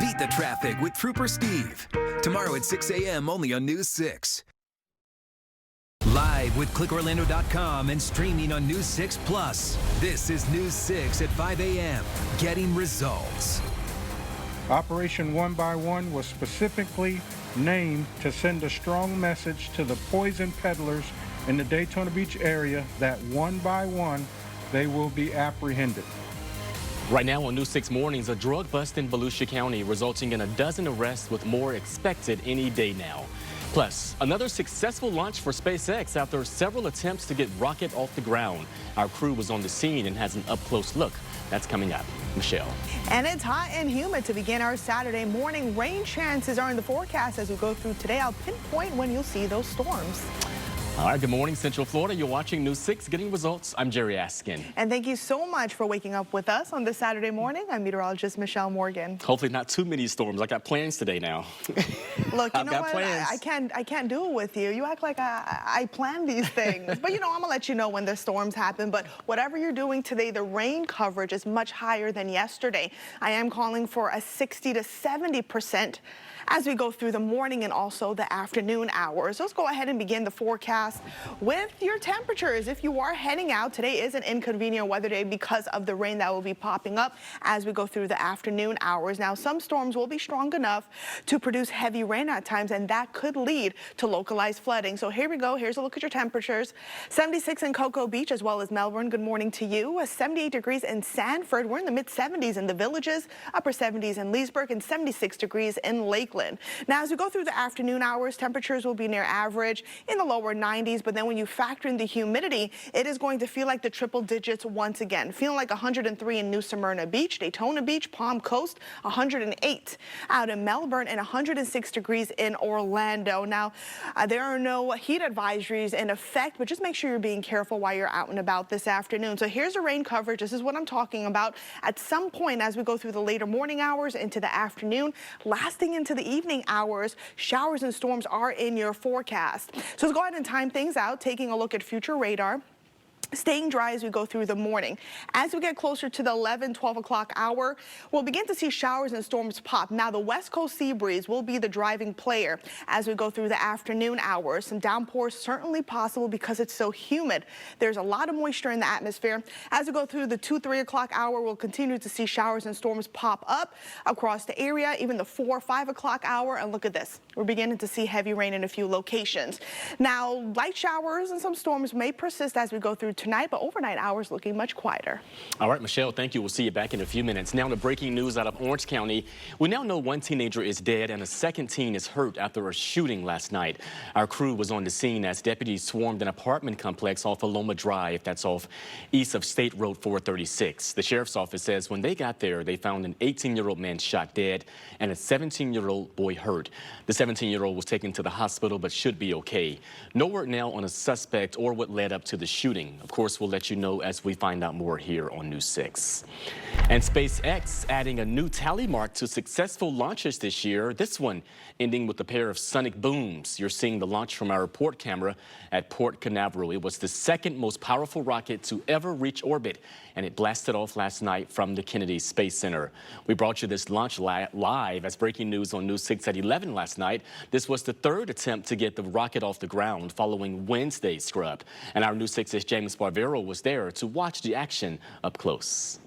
Beat the traffic with Trooper Steve. Tomorrow at 6 a.m. only on News 6. Live with ClickOrlando.com and streaming on News 6 Plus. This is News 6 at 5 a.m. Getting results. Operation 1 by 1 was specifically named to send a strong message to the poison peddlers in the Daytona Beach area that one by one they will be apprehended. Right now on News 6 Mornings, a drug bust in Volusia County resulting in a dozen arrests with more expected any day now. Plus, another successful launch for SpaceX after several attempts to get rocket off the ground. Our crew was on the scene and has an up-close look. That's coming up. Michelle. And it's hot and humid to begin our Saturday morning. Rain chances are in the forecast as we go through today. I'll pinpoint when you'll see those storms. All right, good morning, Central Florida. You're watching News 6 Getting Results. I'm Jerry Askin. And thank you so much for waking up with us on this Saturday morning. I'm meteorologist Michelle Morgan. Hopefully not too many storms. I got plans today now. Look, you I've know got what? plans. I can't do it with you. You act like I plan these things. But, you know, I'm going to let you know when the storms happen. But whatever you're doing today, the rain coverage is much higher than yesterday. I am calling for a 60 to 70% as we go through the morning and also the afternoon hours. Let's go ahead and begin the forecast with your temperatures. If you are heading out, today is an inconvenient weather day because of the rain that will be popping up as we go through the afternoon hours. Now, some storms will be strong enough to produce heavy rain at times, and that could lead to localized flooding. So here we go. Here's a look at your temperatures. 76 in Cocoa Beach as well as Melbourne. Good morning to you. 78 degrees in Sanford. We're in the mid-70s in the Villages, upper 70s in Leesburg, and 76 degrees in Lakeland. Now, as we go through the afternoon hours, temperatures will be near average in the lower 90s, but then when you factor in the humidity, it is going to feel like the triple digits once again. Feeling like 103 in New Smyrna Beach, Daytona Beach, Palm Coast, 108 out in Melbourne, and 106 degrees in Orlando. Now, there are no heat advisories in effect, but just make sure you're being careful while you're out and about this afternoon. So here's a rain coverage. This is what I'm talking about. At some point as we go through the later morning hours into the afternoon, lasting into the evening hours, showers and storms are in your forecast. So let's go ahead and time things out, taking a look at future radar. Staying dry as we go through the morning. As we get closer to the 11, 12 o'clock hour, we'll begin to see showers and storms pop. Now, the west coast sea breeze will be the driving player as we go through the afternoon hours. Some downpours certainly possible because it's so humid. There's a lot of moisture in the atmosphere. As we go through the 2, 3 o'clock hour, we'll continue to see showers and storms pop up across the area, even the 4, 5 o'clock hour. And look at this. We're beginning to see heavy rain in a few locations. Now, light showers and some storms may persist as we go through tonight, but overnight hours looking much quieter. All right, Michelle, thank you. We'll see you back in a few minutes. Now to breaking news out of Orange County. We now know one teenager is dead and a second teen is hurt after a shooting last night. Our crew was on the scene as deputies swarmed an apartment complex off Aloma Drive, that's off east of State Road 436. The sheriff's office says when they got there, they found an 18-year-old man shot dead and a 17-year-old boy hurt. The 17-year-old was taken to the hospital but should be okay. No word now on a suspect or what led up to the shooting. Of course, we'll let you know as we find out more here on News 6. And SpaceX adding a new tally mark to successful launches this year. This one ending with a pair of sonic booms. You're seeing the launch from our report camera at Port Canaveral. It was the second most powerful rocket to ever reach orbit, and it blasted off last night from the Kennedy Space Center. We brought you this launch live as breaking news on News 6 at 11 last night. This was the third attempt to get the rocket off the ground following Wednesday's scrub. And our News 6's James Barbero was there to watch the action up close.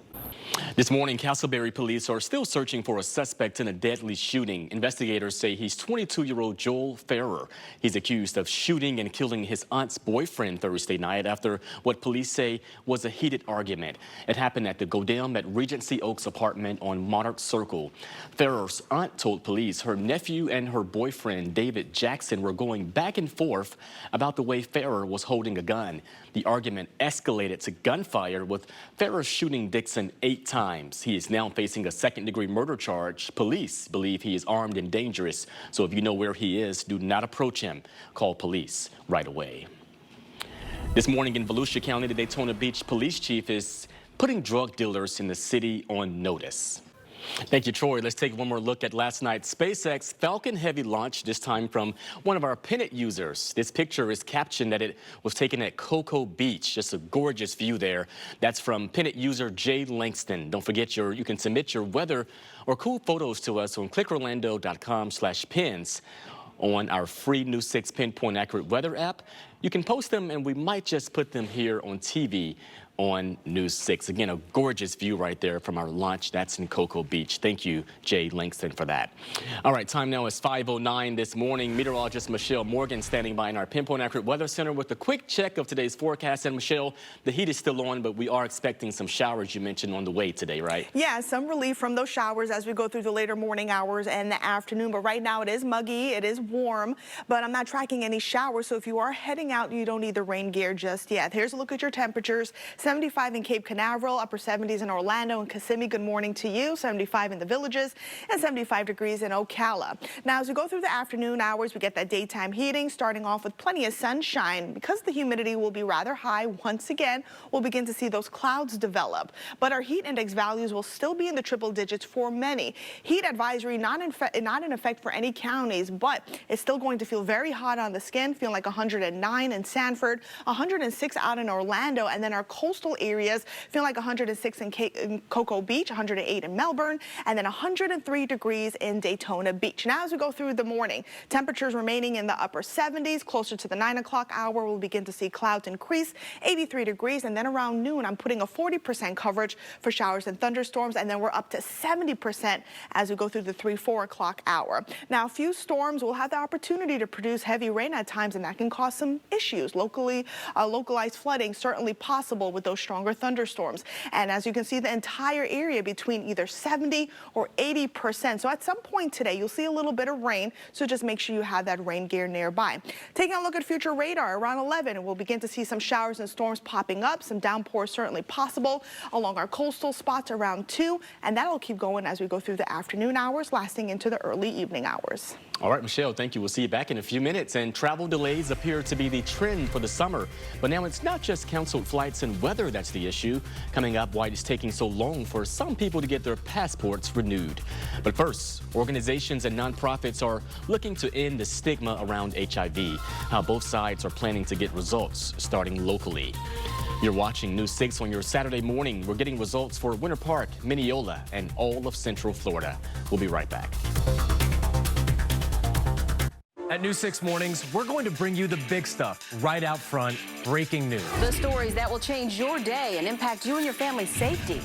This morning, Castleberry police are still searching for a suspect in a deadly shooting. Investigators say he's 22-year-old Joel Ferrer. He's accused of shooting and killing his aunt's boyfriend Thursday night after what police say was a heated argument. It happened at the Godem at Regency Oaks apartment on Monarch Circle. Ferrer's aunt told police her nephew and her boyfriend David Jackson were going back and forth about the way Ferrer was holding a gun. The argument escalated to gunfire, with Ferrer shooting Dixon 8 times. He is now facing a second-degree murder charge. Police believe he is armed and dangerous, so if you know where he is, do not approach him. Call police right away. This morning in Volusia County, the Daytona Beach police chief is putting drug dealers in the city on notice. Thank you, Troy. Let's take one more look at last night's SpaceX Falcon Heavy launch, this time from one of our Pennant users. This picture is captioned that it was taken at Cocoa Beach. Just a gorgeous view there. That's from Pennant user Jay Langston. Don't forget you can submit your weather or cool photos to us on clickorlando.com/pins. On our free News 6 Pinpoint Accurate Weather app. You can post them and we might just put them here on TV on News 6. Again, a gorgeous view right there from our launch. That's in Cocoa Beach. Thank you, Jay Langston, for that. All right, time now is 5:09 this morning. Meteorologist Michelle Morgan standing by in our Pinpoint Accurate Weather Center with a quick check of today's forecast. And Michelle, the heat is still on, but we are expecting some showers you mentioned on the way today, right? Yeah, some relief from those showers as we go through the later morning hours and the afternoon. But right now it is muggy, it is warm, but I'm not tracking any showers. So if you are heading out, you don't need the rain gear just yet. Here's a look at your temperatures. 75 in Cape Canaveral, upper 70s in Orlando and Kissimmee. Good morning to you. 75 in the Villages and 75 degrees in Ocala. Now, as we go through the afternoon hours, we get that daytime heating, starting off with plenty of sunshine. Because the humidity will be rather high, once again, we'll begin to see those clouds develop. But our heat index values will still be in the triple digits for many. Heat advisory not in effect for any counties, but it's still going to feel very hot on the skin, feeling like 109 in Sanford, 106 out in Orlando, and then our coastal areas feel like 106 in Cocoa Beach, 108 in Melbourne, and then 103 degrees in Daytona Beach. Now, as we go through the morning, temperatures remaining in the upper 70s. Closer to the 9 o'clock hour, we'll begin to see clouds increase, 83 degrees, and then around noon, I'm putting a 40% coverage for showers and thunderstorms, and then we're up to 70% as we go through the 3-4 o'clock hour. Now, a few storms will have the opportunity to produce heavy rain at times, and that can cause some issues. Localized flooding certainly possible with those stronger thunderstorms. And as you can see, the entire area between either 70 or 80%. So at some point today, you'll see a little bit of rain. So just make sure you have that rain gear nearby. Taking a look at future radar around 11, and we'll begin to see some showers and storms popping up. Some downpours certainly possible along our coastal spots around 2. And that'll keep going as we go through the afternoon hours, lasting into the early evening hours. All right, Michelle, thank you. We'll see you back in a few minutes. And travel delays appear to be the trend for the summer. But now it's not just canceled flights and weather that's the issue. Coming up, why it's taking so long for some people to get their passports renewed. But first, organizations and nonprofits are looking to end the stigma around HIV. How both sides are planning to get results starting locally. You're watching News 6 on your Saturday morning. We're getting results for Winter Park, Mineola, and all of Central Florida. We'll be right back. At News 6 Mornings, we're going to bring you the big stuff right out front, breaking news. The stories that will change your day and impact you and your family's safety.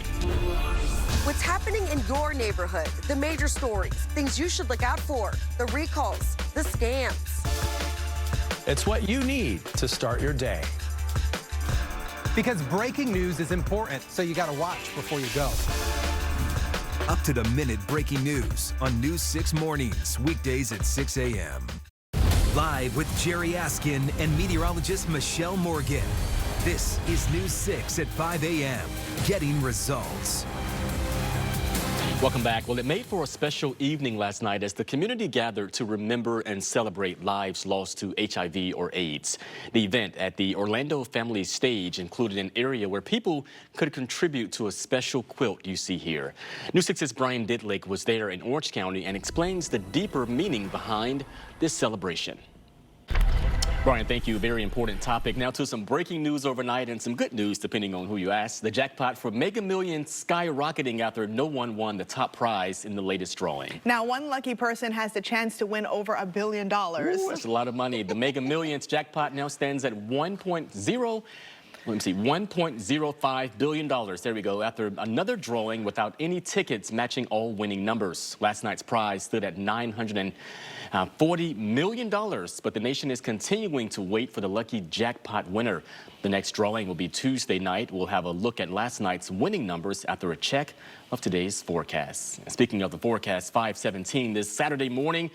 What's happening in your neighborhood, the major stories, things you should look out for, the recalls, the scams. It's what you need to start your day. Because breaking news is important, so you got to watch before you go. Up to the minute breaking news on News 6 Mornings, weekdays at 6 a.m. Live with Jerry Askin and meteorologist Michelle Morgan. This is News 6 at 5 a.m. Getting results. Welcome back. Well, it made for a special evening last night as the community gathered to remember and celebrate lives lost to HIV or AIDS. The event at the Orlando Family Stage included an area where people could contribute to a special quilt you see here. News 6's Brian Ditlick was there in Orange County and explains the deeper meaning behind this celebration. Brian, thank you. Very important topic. Now to some breaking news overnight and some good news, depending on who you ask. The jackpot for Mega Millions skyrocketing after no one won the top prize in the latest drawing. Now, one lucky person has the chance to win over $1 billion. Ooh, that's a lot of money. The Mega Millions jackpot now stands at $1.05 billion. There we go. After another drawing without any tickets matching all winning numbers. Last night's prize stood at $940 million, but the nation is continuing to wait for the lucky jackpot winner. The next drawing will be Tuesday night. We'll have a look at last night's winning numbers after a check of today's forecast. Speaking of the forecast, 5:17 this Saturday morning.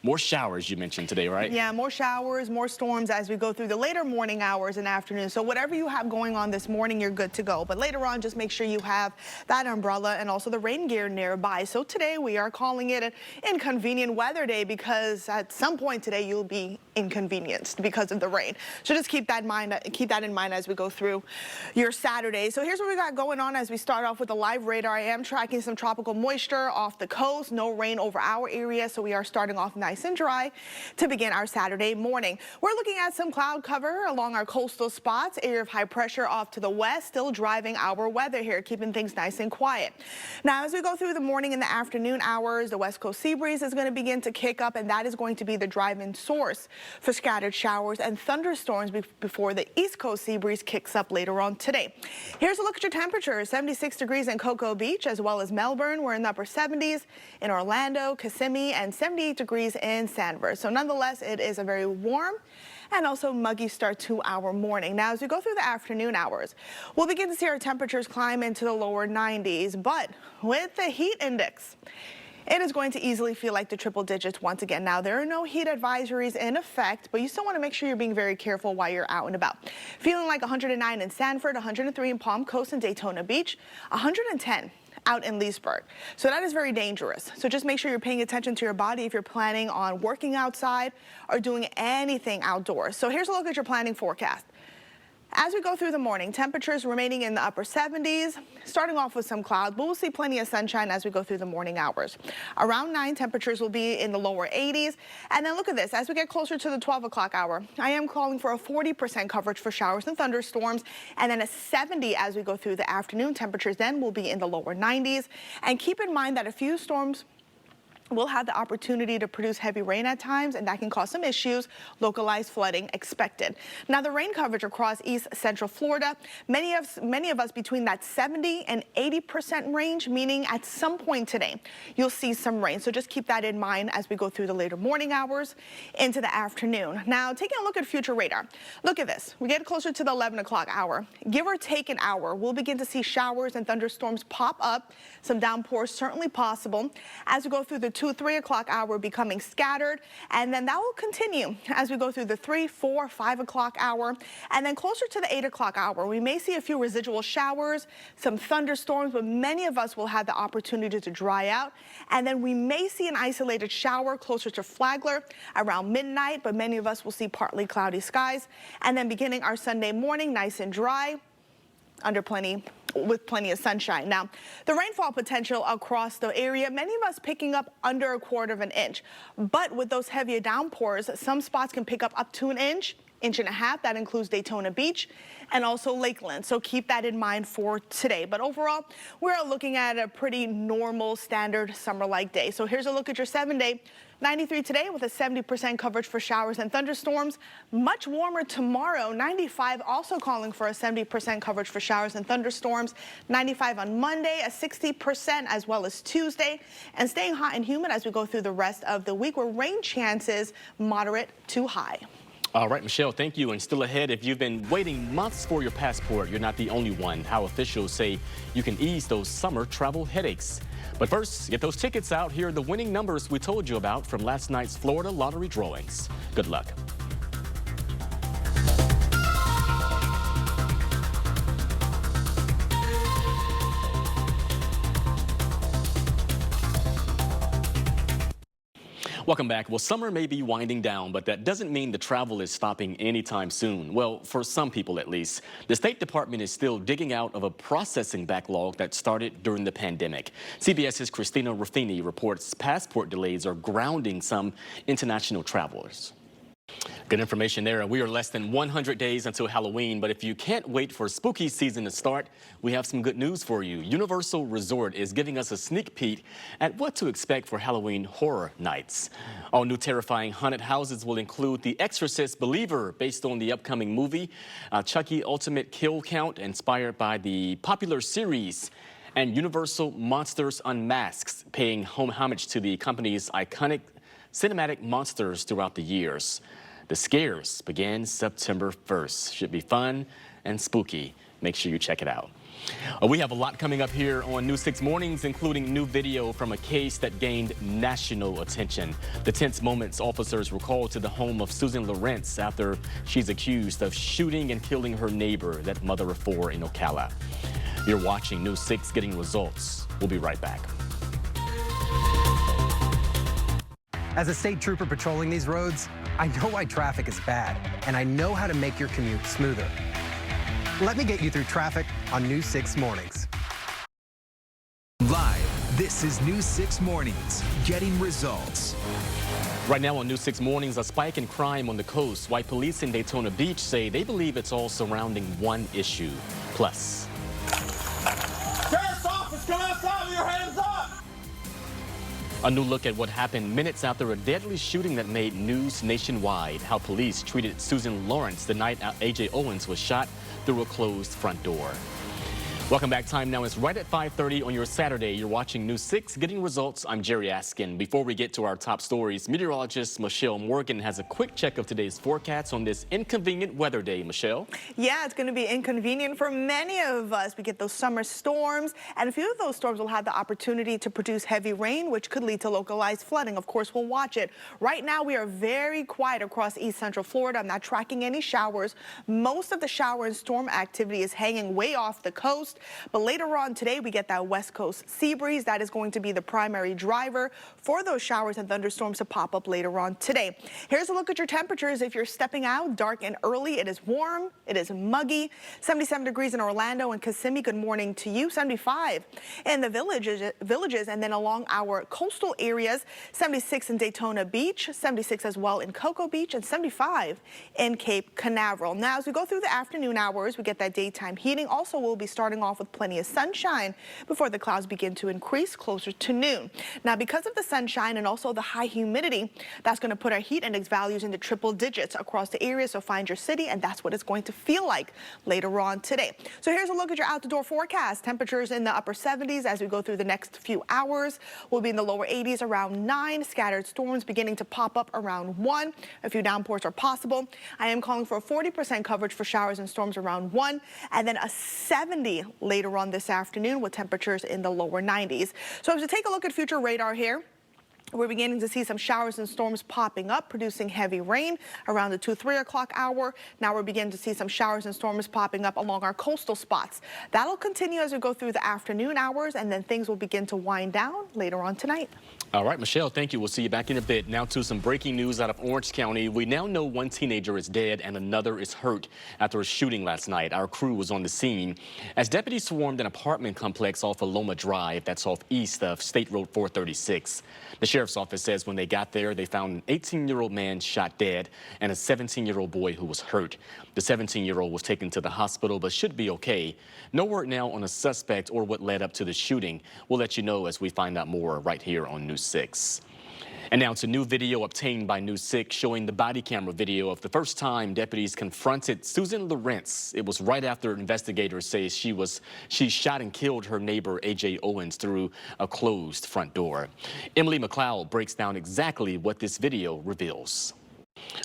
More showers you mentioned today, right? Yeah, more showers, more storms as we go through the later morning hours and afternoons. So whatever you have going on this morning, you're good to go. But later on, just make sure you have that umbrella and also the rain gear nearby. So today we are calling it an inconvenient weather day because at some point today you'll be inconvenienced because of the rain. So just keep that in mind as we go through your Saturday. So here's what we got going on as we start off with a live radar. I am tracking some tropical moisture off the coast. No rain over our area, so we are starting off nice and dry to begin our Saturday morning. We're looking at some cloud cover along our coastal spots. Area of high pressure off to the west, still driving our weather here, keeping things nice and quiet. Now, as we go through the morning and the afternoon hours, the west coast sea breeze is going to begin to kick up, and that is going to be the drive-in source for scattered showers and thunderstorms before the east coast sea breeze kicks up later on today. Here's a look at your temperatures. 76 degrees in Cocoa Beach as well as Melbourne. We're in the upper 70s in Orlando, Kissimmee, and 78 degrees in Sanford. So nonetheless, it is a very warm and also muggy start to our morning. Now, as we go through the afternoon hours, we'll begin to see our temperatures climb into the lower 90s, but with the heat index, it is going to easily feel like the triple digits once again. Now, there are no heat advisories in effect, but you still want to make sure you're being very careful while you're out and about. Feeling like 109 in Sanford, 103 in Palm Coast and Daytona Beach, 110 out in Leesburg. So that is very dangerous. So just make sure you're paying attention to your body if you're planning on working outside or doing anything outdoors. So here's a look at your planning forecast. As we go through the morning, temperatures remaining in the upper 70s, starting off with some clouds, but we'll see plenty of sunshine as we go through the morning hours. Around 9, temperatures will be in the lower 80s. And then look at this, as we get closer to the 12 o'clock hour, I am calling for a 40% coverage for showers and thunderstorms, and then a 70 as we go through the afternoon. Temperatures then will be in the lower 90s. And keep in mind that a few storms will have the opportunity to produce heavy rain at times, and that can cause some issues. Localized flooding expected. Now, the rain coverage across east central Florida, many of us between that 70 and 80% range, meaning at some point today you'll see some rain. So just keep that in mind as we go through the later morning hours into the afternoon. Now, taking a look at future radar, look at this. We get closer to the 11 o'clock hour, give or take an hour, we'll begin to see showers and thunderstorms pop up. Some downpours certainly possible as we go through the 2-3 o'clock hour, becoming scattered, and then that will continue as we go through the 3, 4, 5 o'clock hour, and then closer to the 8 o'clock hour, we may see a few residual showers, some thunderstorms, but many of us will have the opportunity to dry out, and then we may see an isolated shower closer to Flagler around midnight, but many of us will see partly cloudy skies, and then beginning our Sunday morning nice and dry with plenty of sunshine. Now, the rainfall potential across the area, many of us picking up under 1/4 of an inch. But with those heavier downpours, some spots can pick up to an inch, 1.5 inches. That includes Daytona Beach and also Lakeland. So keep that in mind for today. But overall, we're looking at a pretty normal, standard summer-like day. So here's a look at your 7-day. 93 today with a 70% coverage for showers and thunderstorms. Much warmer tomorrow. 95 also calling for a 70% coverage for showers and thunderstorms. 95 on Monday, a 60% as well as Tuesday. And staying hot and humid as we go through the rest of the week, where rain chances moderate to high. All right, Michelle, thank you. And still ahead, if you've been waiting months for your passport, you're not the only one. How officials say you can ease those summer travel headaches. But first, get those tickets out. Here are the winning numbers we told you about from last night's Florida lottery drawings. Good luck. Welcome back. Well, summer may be winding down, but that doesn't mean the travel is stopping anytime soon. Well, for some people at least. The State Department is still digging out of a processing backlog that started during the pandemic. CBS's Christina Ruffini reports passport delays are grounding some international travelers. Good information there. We are less than 100 days until Halloween, but if you can't wait for spooky season to start, we have some good news for you. Universal Resort is giving us a sneak peek at what to expect for Halloween horror nights. All new terrifying haunted houses will include The Exorcist Believer, based on the upcoming movie, Chucky Ultimate Kill Count, inspired by the popular series, and Universal Monsters Unmasked, paying homage to the company's iconic cinematic monsters throughout the years. The scares begin September 1st. Should be fun and spooky. Make sure you check it out. We have a lot coming up here on News 6 Mornings, including new video from a case that gained national attention. The tense moments officers were called to the home of Susan Lawrence after she's accused of shooting and killing her neighbor, that mother of 4 in Ocala. You're watching News 6 Getting Results. We'll be right back. As a state trooper patrolling these roads, I know why traffic is bad, and I know how to make your commute smoother. Let me get you through traffic on News 6 Mornings. Live, this is News 6 Mornings, getting results. Right now on News 6 Mornings, a spike in crime on the coast. White police in Daytona Beach say they believe it's all surrounding one issue. Plus, Sheriff's office, come outside with your hands up! a new look at what happened minutes after a deadly shooting that made news nationwide. How police treated Susan Lawrence the night A.J. Owens was shot through a closed front door. Welcome back. Time now is right at 5:30 on your Saturday. You're watching News 6 Getting Results. I'm Jerry Askin. Before we get to our top stories, meteorologist Michelle Morgan has a quick check of today's forecast on this inconvenient weather day. Michelle? Yeah, it's going to be inconvenient for many of us. We get those summer storms, and a few of those storms will have the opportunity to produce heavy rain, which could lead to localized flooding. Of course, we'll watch it. Right now, we are very quiet across East Central Florida. I'm not tracking any showers. Most of the shower and storm activity is hanging way off the coast. But later on today, we get that west coast sea breeze. That is going to be the primary driver for those showers and thunderstorms to pop up later on today. Here's a look at your temperatures. If you're stepping out dark and early, it is warm. It is muggy. 77 degrees in Orlando and Kissimmee. Good morning to you. 75 in the villages and then along our coastal areas. 76 in Daytona Beach, 76 as well in Cocoa Beach, and 75 in Cape Canaveral. Now, as we go through the afternoon hours, we get that daytime heating. Also, we'll be starting off with plenty of sunshine before the clouds begin to increase closer to noon. Now, because of the sunshine and also the high humidity, that's going to put our heat index values into triple digits across the area. So find your city, and that's what it's going to feel like later on today. So here's a look at your out-the-door forecast. Temperatures in the upper 70s as we go through the next few hours. We'll be in the lower 80s around 9. Scattered storms beginning to pop up around 1. A few downpours are possible. I am calling for a 40% coverage for showers and storms around 1, and then a 70 later on this afternoon with temperatures in the lower 90s. So as we take a look at future radar here, we're beginning to see some showers and storms popping up, producing heavy rain around the 2-3 o'clock hour. Now we're beginning to see some showers and storms popping up along our coastal spots. That'll continue as we go through the afternoon hours, and then things will begin to wind down later on tonight. All right, Michelle, thank you. We'll see you back in a bit. Now to some breaking news out of Orange County. We now know one teenager is dead and another is hurt after a shooting last night. Our crew was on the scene as deputies swarmed an apartment complex off of Loma Drive, that's off east of State Road 436. The sheriff's office says when they got there, they found an 18-year-old man shot dead and a 17-year-old boy who was hurt. The 17-year-old was taken to the hospital but should be okay. No word now on a suspect or what led up to the shooting. We'll let you know as we find out more right here on News 6. And now to new video obtained by News 6 showing the body camera video of the first time deputies confronted Susan Lawrence. It was right after investigators say she shot and killed her neighbor A.J. Owens through a closed front door. Emily McLeod breaks down exactly what this video reveals.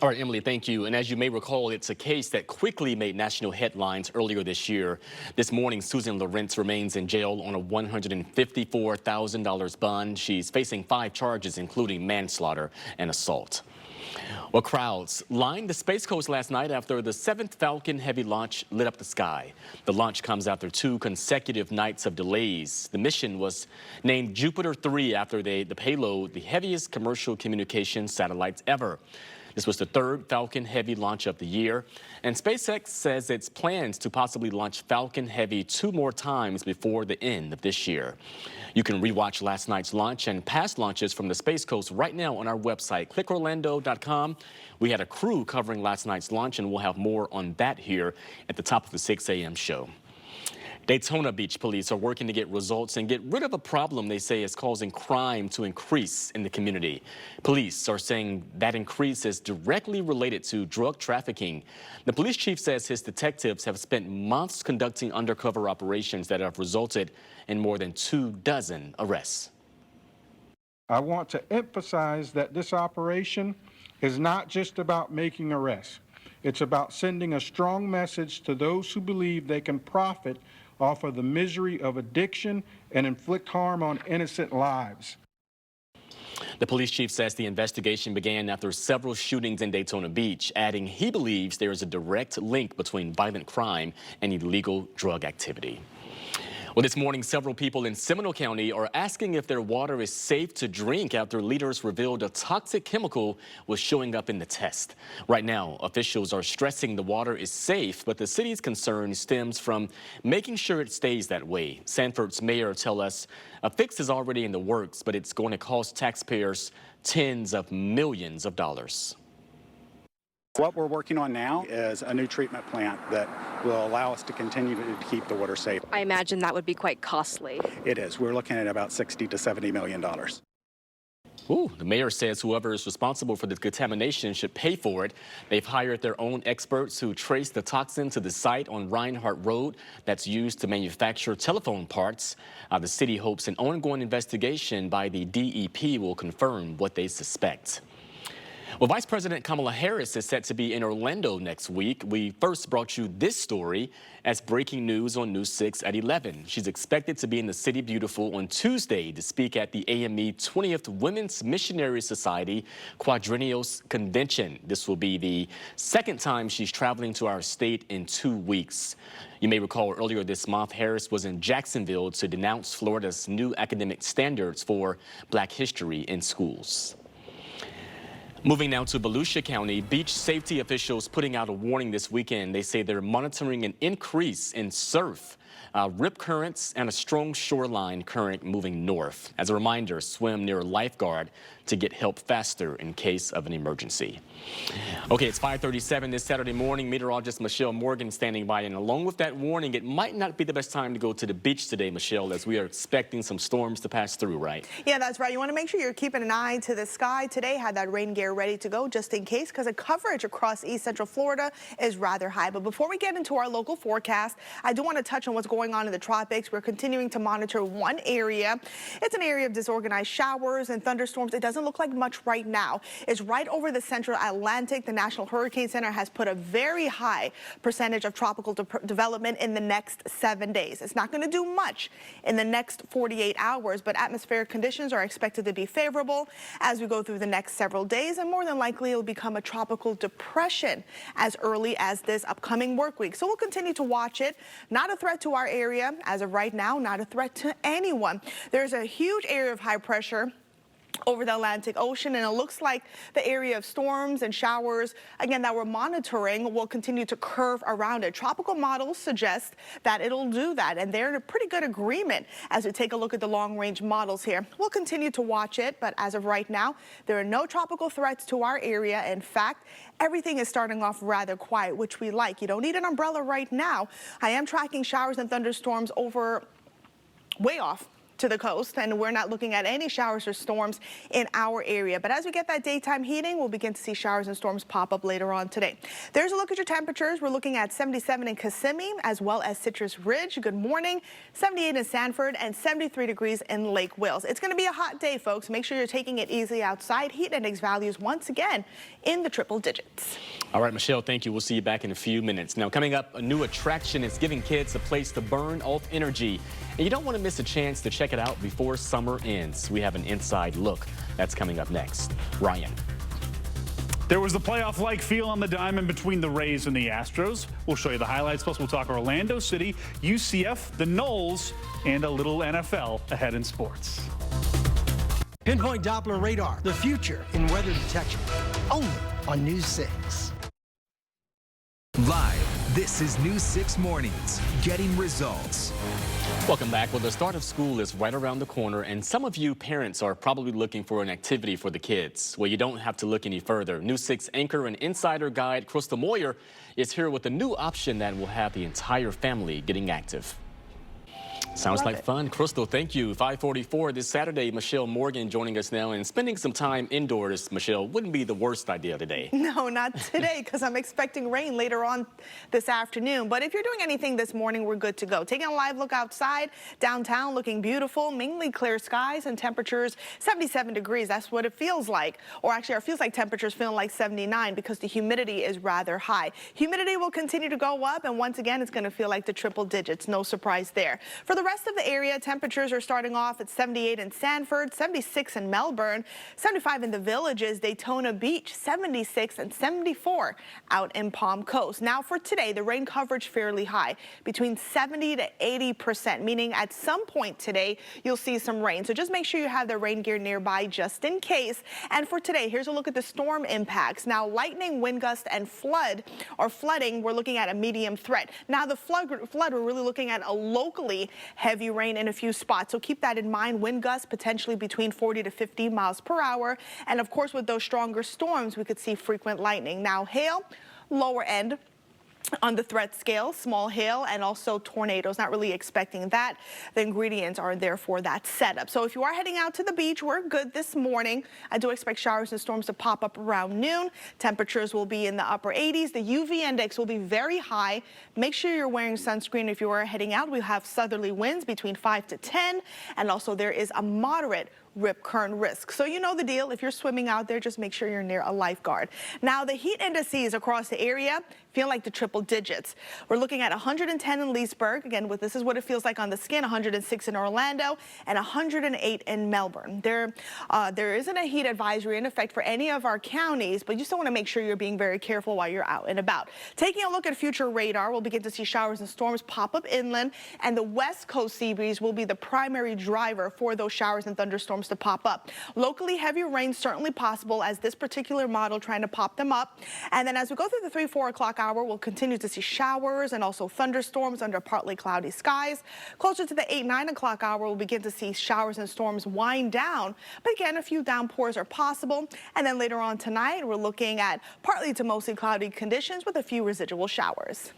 All right, Emily, thank you. And as you may recall, it's a case that quickly made national headlines earlier this year. This morning, Susan Lawrence remains in jail on a $154,000 bond. She's facing 5 charges, including manslaughter and assault. Well, crowds lined the Space Coast last night after the 7th Falcon Heavy launch lit up the sky. The launch comes after 2 consecutive nights of delays. The mission was named Jupiter 3 after the payload, the heaviest commercial communications satellites ever. This was the 3rd Falcon Heavy launch of the year, and SpaceX says its plans to possibly launch Falcon Heavy 2 more times before the end of this year. You can rewatch last night's launch and past launches from the Space Coast right now on our website, clickorlando.com. We had a crew covering last night's launch, and we'll have more on that here at the top of the 6 a.m. show. Daytona Beach police are working to get results and get rid of a problem they say is causing crime to increase in the community. Police are saying that increase is directly related to drug trafficking. The police chief says his detectives have spent months conducting undercover operations that have resulted in more than 24 arrests. I want to emphasize that this operation is not just about making arrests. It's about sending a strong message to those who believe they can profit off of the misery of addiction and inflict harm on innocent lives. The police chief says the investigation began after several shootings in Daytona Beach, adding he believes there is a direct link between violent crime and illegal drug activity. Well, this morning, several people in Seminole County are asking if their water is safe to drink after leaders revealed a toxic chemical was showing up in the test. Right now, officials are stressing the water is safe, but the city's concern stems from making sure it stays that way. Sanford's mayor tells us a fix is already in the works, but it's going to cost taxpayers tens of millions of dollars. What we're working on now is a new treatment plant that will allow us to continue to keep the water safe. I imagine that would be quite costly. It is. We're looking at about $60 to $70 million. Ooh, the mayor says whoever is responsible for the contamination should pay for it. They've hired their own experts who trace the toxin to the site on Reinhardt Road that's used to manufacture telephone parts. The city hopes an ongoing investigation by the DEP will confirm what they suspect. Well, Vice President Kamala Harris is set to be in Orlando next week. We first brought you this story as breaking news on News 6 at 11. She's expected to be in the City Beautiful on Tuesday to speak at the AME 20th Women's Missionary Society Quadrennial Convention. This will be the second time she's traveling to our state in 2 weeks. You may recall earlier this month, Harris was in Jacksonville to denounce Florida's new academic standards for Black history in schools. Moving now to Volusia County, beach safety officials putting out a warning this weekend. They say they're monitoring an increase in surf, rip currents, and a strong shoreline current moving north. As a reminder, swim near a lifeguard to get help faster in case of an emergency. Okay, it's 5:37 this Saturday morning. Meteorologist Michelle Morgan standing by, and along with that warning, it might not be the best time to go to the beach today, Michelle, as we are expecting some storms to pass through, right? Yeah, that's right. You want to make sure you're keeping an eye to the sky today. Have that rain gear ready to go just in case, because the coverage across East Central Florida is rather high. But before we get into our local forecast, I do want to touch on what's going on in the tropics. We're continuing to monitor one area. It's an area of disorganized showers and thunderstorms. It doesn't look like much right now. It's right over the central Atlantic. The National Hurricane Center has put a very high percentage of tropical development in the next 7 days. It's not going to do much in the next 48 hours, but atmospheric conditions are expected to be favorable as we go through the next several days, and more than likely it'll become a tropical depression as early as this upcoming work week. So we'll continue to watch it. Not a threat to our area as of right now, not a threat to anyone. There's a huge area of high pressure over the Atlantic Ocean, and it looks like the area of storms and showers, again, that we're monitoring will continue to curve around it. Tropical models suggest that it'll do that, and they're in a pretty good agreement as we take a look at the long-range models here. We'll continue to watch it, but as of right now, there are no tropical threats to our area. In fact, everything is starting off rather quiet, which we like. You don't need an umbrella right now. I am tracking showers and thunderstorms over way off to the coast, and we're not looking at any showers or storms in our area. But as we get that daytime heating, we'll begin to see showers and storms pop up later on today. There's a look at your temperatures. We're looking at 77 in Kissimmee as well as Citrus Ridge. Good morning. 78 in Sanford and 73 degrees in Lake Wales. It's going to be a hot day, folks. Make sure you're taking it easy outside. Heat index values once again in the triple digits. All right, Michelle, thank you. We'll see you back in a few minutes. Now, coming up, a new attraction is giving kids a place to burn off energy. And you don't want to miss a chance to check it out before summer ends. We have an inside look. That's coming up next. Ryan. There was the playoff-like feel on the diamond between the Rays and the Astros. We'll show you the highlights, plus we'll talk Orlando City, UCF, the Knolls, and a little NFL ahead in sports. Pinpoint Doppler radar, the future in weather detection, only on News 6. Live, this is News 6 Mornings, getting results. Welcome back. Well, the start of school is right around the corner, and some of you parents are probably looking for an activity for the kids. Well, you don't have to look any further. News 6 anchor and insider guide Crystal Moyer is here with a new option that will have the entire family getting active. Sounds like fun. Crystal, thank you. 5:44 this Saturday. Michelle Morgan joining us now, and spending some time indoors, Michelle, wouldn't be the worst idea today. No, not today, because I'm expecting rain later on this afternoon. But if you're doing anything this morning, we're good to go. Taking a live look outside, downtown looking beautiful, mainly clear skies and temperatures 77 degrees. That's what it feels like. Or actually, it feels like temperatures feeling like 79 because the humidity is rather high. Humidity will continue to go up, and once again, it's going to feel like the triple digits. No surprise there. For the rest of the area, temperatures are starting off at 78 in Sanford, 76 in Melbourne, 75 in the Villages, Daytona Beach, 76 and 74 out in Palm Coast. Now for today, the rain coverage fairly high, between 70 to 80%, meaning at some point today, you'll see some rain. So just make sure you have the rain gear nearby just in case. And for today, here's a look at the storm impacts. Now, lightning, wind gust, and flooding, we're looking at a medium threat. Now, the flood, we're really looking at a locally heavy rain in a few spots. So keep that in mind. Wind gusts potentially between 40 to 50 miles per hour. And of course, with those stronger storms, we could see frequent lightning. Now, hail, lower end on the threat scale, small hail and also tornadoes. Not really expecting that. The ingredients are there for that setup. So if you are heading out to the beach, we're good this morning. I do expect showers and storms to pop up around noon. Temperatures will be in the upper 80s. The UV index will be very high. Make sure you're wearing sunscreen if you are heading out. We have southerly winds between 5 to 10, and also there is a moderate rip current risk. So you know the deal. If you're swimming out there, just make sure you're near a lifeguard. Now, the heat indices across the area feel like the triple digits. We're looking at 110 in Leesburg. Again, this is what it feels like on the skin. 106 in Orlando and 108 in Melbourne. There isn't a heat advisory in effect for any of our counties, but you still want to make sure you're being very careful while you're out and about. Taking a look at future radar, we'll begin to see showers and storms pop up inland, and the west coast sea breeze will be the primary driver for those showers and thunderstorms to pop up. Locally heavy rain certainly possible as this particular model trying to pop them up. And then as we go through the 3-4 o'clock hour, we'll continue to see showers and also thunderstorms under partly cloudy skies. Closer to the 8-9 o'clock hour, we'll begin to see showers and storms wind down. But again, a few downpours are possible. And then later on tonight, we're looking at partly to mostly cloudy conditions with a few residual showers.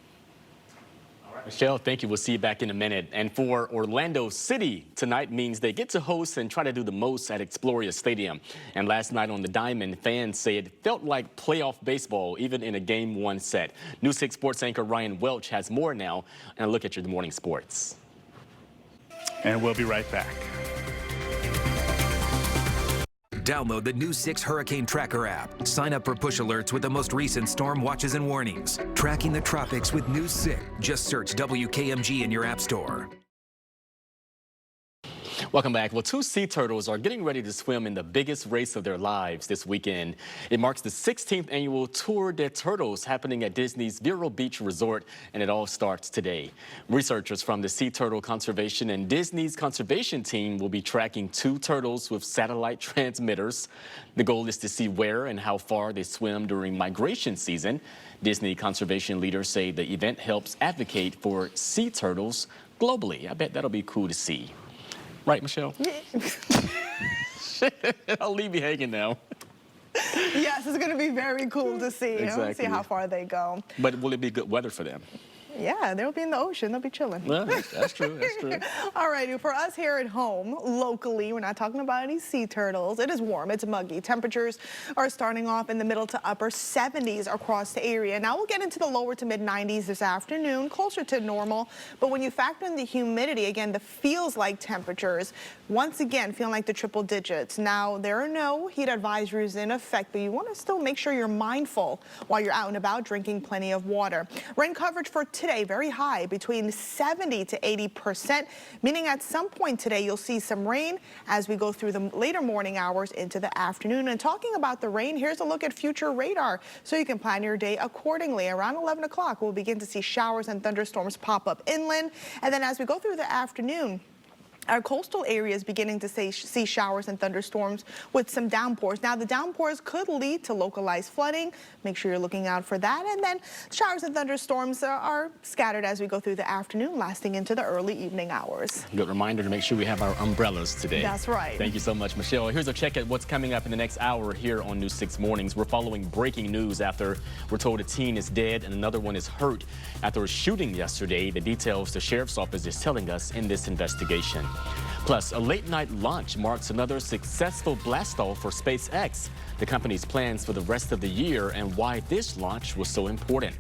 Michelle, thank you. We'll see you back in a minute. And for Orlando City, tonight means they get to host and try to do the most at Exploria Stadium. And last night on the Diamond, fans say it felt like playoff baseball, even in a Game 1 set. News 6 sports anchor Ryan Welch has more now, and a look at your morning sports. And we'll be right back. Download the News 6 Hurricane Tracker app. Sign up for push alerts with the most recent storm watches and warnings. Tracking the tropics with News 6. Just search WKMG in your app store. Welcome back. Well, two sea turtles are getting ready to swim in the biggest race of their lives this weekend. It marks the 16th annual Tour de Turtles happening at Disney's Vero Beach Resort, and it all starts today. Researchers from the Sea Turtle Conservation and Disney's conservation team will be tracking two turtles with satellite transmitters. The goal is to see where and how far they swim during migration season. Disney conservation leaders say the event helps advocate for sea turtles globally. I bet that'll be cool to see. Right, Michelle? I'll leave you hanging now. Yes, it's going to be very cool to see. Exactly. See how far they go. But will it be good weather for them? Yeah, they'll be in the ocean. They'll be chilling. Well, that's true. That's true. All right, for us here at home, locally, we're not talking about any sea turtles. It is warm. It's muggy. Temperatures are starting off in the middle to upper 70s across the area. Now we'll get into the lower to mid 90s this afternoon, closer to normal. But when you factor in the humidity, again, the feels like temperatures, once again, feeling like the triple digits. Now, there are no heat advisories in effect, but you want to still make sure you're mindful while you're out and about, drinking plenty of water. Rain coverage for today, very high, between 70 to 80%, meaning at some point today you'll see some rain as we go through the later morning hours into the afternoon. And talking about the rain, here's a look at future radar so you can plan your day accordingly. Around 11 o'clock, we'll begin to see showers and thunderstorms pop up inland. And then as we go through the afternoon, our coastal areas beginning to see showers and thunderstorms with some downpours. Now, the downpours could lead to localized flooding. Make sure you're looking out for that. And then showers and thunderstorms are scattered as we go through the afternoon, lasting into the early evening hours. Good reminder to make sure we have our umbrellas today. That's right. Thank you so much, Michelle. Here's a check at what's coming up in the next hour here on News 6 Mornings. We're following breaking news after we're told a teen is dead and another one is hurt after a shooting yesterday. The details the sheriff's office is telling us in this investigation. Plus, a late-night launch marks another successful blast-off for SpaceX, the company's plans for the rest of the year, and why this launch was so important.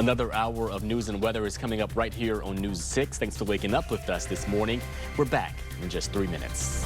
Another hour of news and weather is coming up right here on News 6. Thanks for waking up with us this morning. We're back in just 3 minutes.